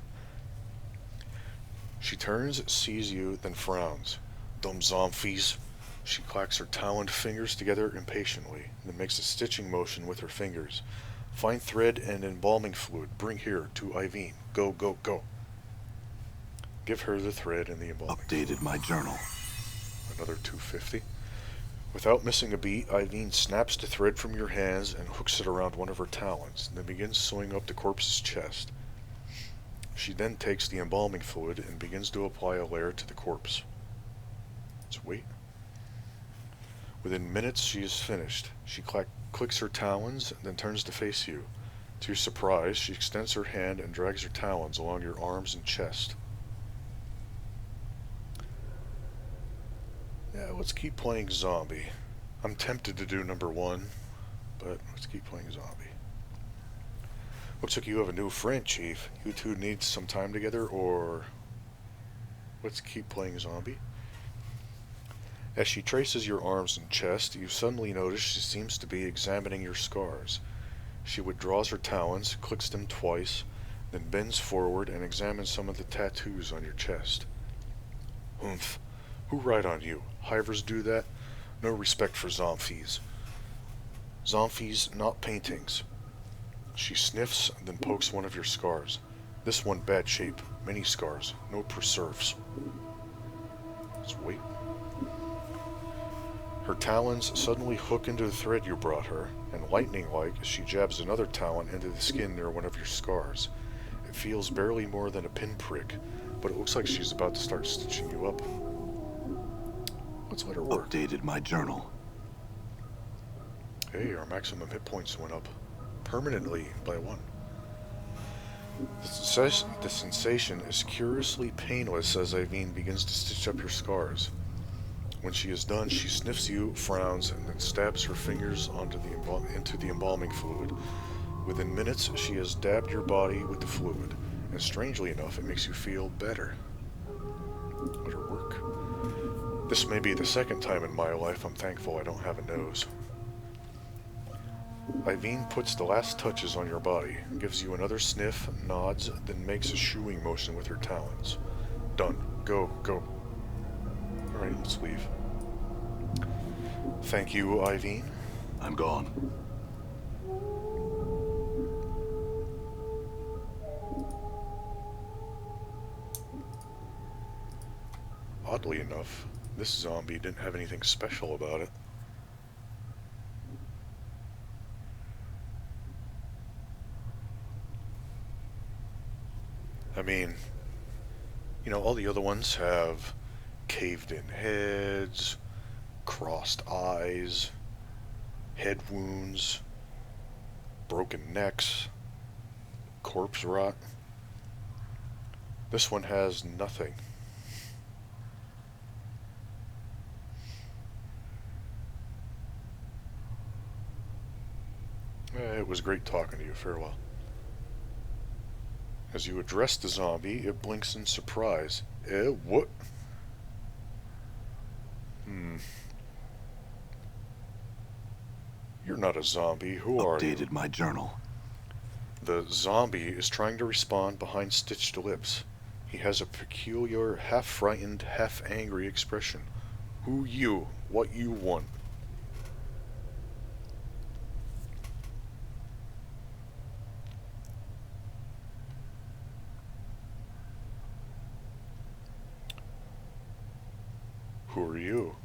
She turns, sees you, then frowns. Dumb zombies. She clacks her taloned fingers together impatiently, then makes a stitching motion with her fingers. Find thread and embalming fluid. Bring here to Ivine. Go, go, go. Give her the thread and the embalming. Updated my journal. Another 250. Without missing a beat, Ivine snaps the thread from your hands and hooks it around one of her talons, then begins sewing up the corpse's chest. She then takes the embalming fluid and begins to apply a layer to the corpse. Let's wait. Within minutes, she is finished. She clicks her talons, then turns to face you. To your surprise, she extends her hand and drags her talons along your arms and chest. Yeah, let's keep playing zombie. I'm tempted to do number 1, but let's keep playing zombie. Looks like you have a new friend, Chief. You two need some time together, or let's keep playing zombie. As she traces your arms and chest, you suddenly notice she seems to be examining your scars. She withdraws her talons, clicks them twice, then bends forward and examines some of the tattoos on your chest. Humph. Who write on you? Hivers do that? No respect for zombies. Zombies, not paintings. She sniffs, then pokes one of your scars. This one bad shape. Many scars. No preserves. Let's wait. Her talons suddenly hook into the thread you brought her, and lightning-like, she jabs another talon into the skin near one of your scars. It feels barely more than a pinprick, but it looks like she's about to start stitching you up. Let's let her work. Updated my journal. Hey, our maximum hit points went up permanently by 1. The sensation is curiously painless as Ivine begins to stitch up your scars. When she is done, she sniffs you, frowns, and then stabs her fingers into the embalming fluid. Within minutes, she has dabbed your body with the fluid, and strangely enough, it makes you feel better. Let her work. This may be the second time in my life I'm thankful I don't have a nose. Ivine puts the last touches on your body, gives you another sniff, nods, then makes a shooing motion with her talons. Done. Go, go. Alright, let's leave. Thank you, Ivine. I'm gone. Oddly enough, this zombie didn't have anything special about it. I mean, you know, all the other ones have caved-in heads, crossed eyes, head wounds, broken necks, corpse rot. This one has nothing. It was great talking to you. Farewell. As you address the zombie, it blinks in surprise. What? You're not a zombie. Who are you? Updated my journal. The zombie is trying to respond behind stitched lips. He has a peculiar, half-frightened, half-angry expression. Who you? What you want? Who are you?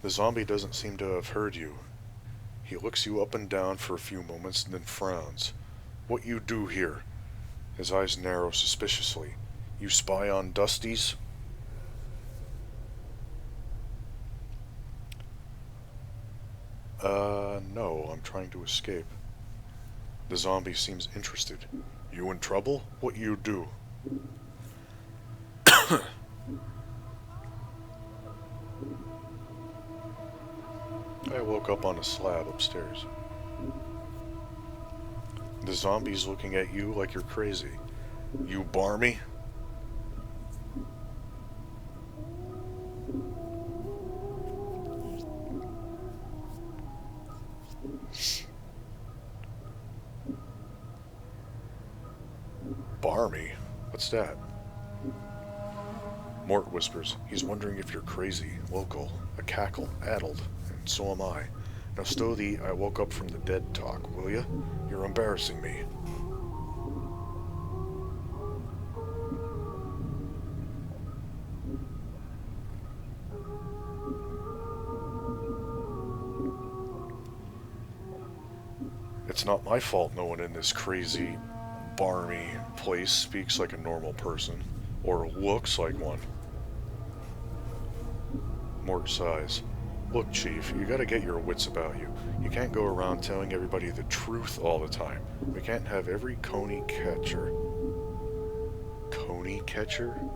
The zombie doesn't seem to have heard you. He looks you up and down for a few moments and then frowns. What you do here? His eyes narrow suspiciously. You spy on Dusties? No, I'm trying to escape. The zombie seems interested. You in trouble? What you do? I woke up on a slab upstairs. The zombie's looking at you like you're crazy. You barmy? Barmy? What's that? Mort whispers. He's wondering if you're crazy, local, a cackle, addled, and so am I. Now stow thee, I woke up from the dead talk, will ya? You're embarrassing me. It's not my fault no one in this crazy, barmy place speaks like a normal person, or looks like one. Mort sighs. Look, Chief, you gotta get your wits about you. You can't go around telling everybody the truth all the time. We can't have every coney catcher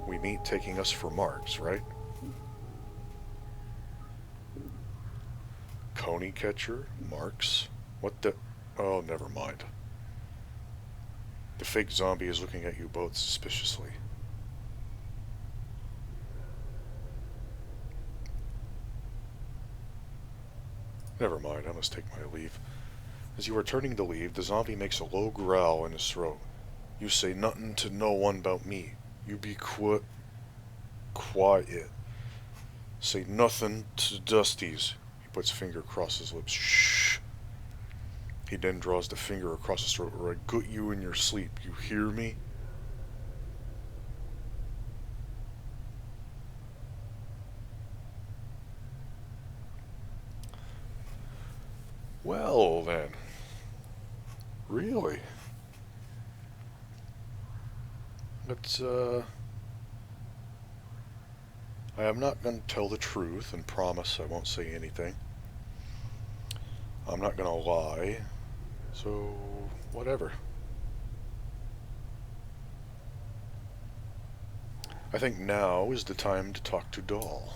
we meet taking us for marks, right? Coney catcher? Marks? What the... Oh, never mind. The fake zombie is looking at you both suspiciously. Never mind, I must take my leave. As you are turning to leave, the zombie makes a low growl in his throat. You say nothing to no one about me. You be quiet. Say nothing to Dusties. He puts a finger across his lips. Shh. He then draws the finger across his throat, or I gut you in your sleep. You hear me? Well, then. Really? But, I am not going to tell the truth and promise I won't say anything. I'm not going to lie. So, whatever. I think now is the time to talk to Doll.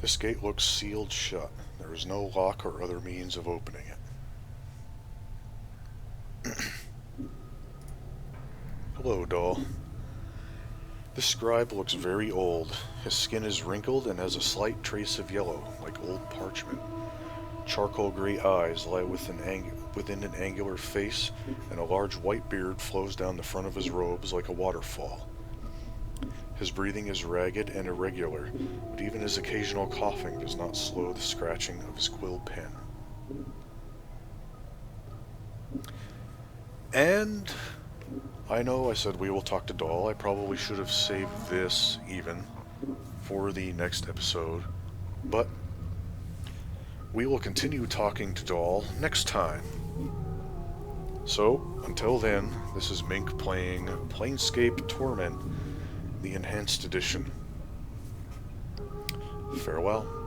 This gate looks sealed shut. There is no lock or other means of opening it. Hello, Doll. This scribe looks very old. His skin is wrinkled and has a slight trace of yellow, like old parchment. Charcoal gray eyes lie within an angular face, and a large white beard flows down the front of his robes like a waterfall. His breathing is ragged and irregular, but even his occasional coughing does not slow the scratching of his quill pen. And I know I said we will talk to Doll. I probably should have saved this even for the next episode, but we will continue talking to Doll next time. So, until then, this is Mink playing Planescape Torment, the Enhanced Edition. Farewell.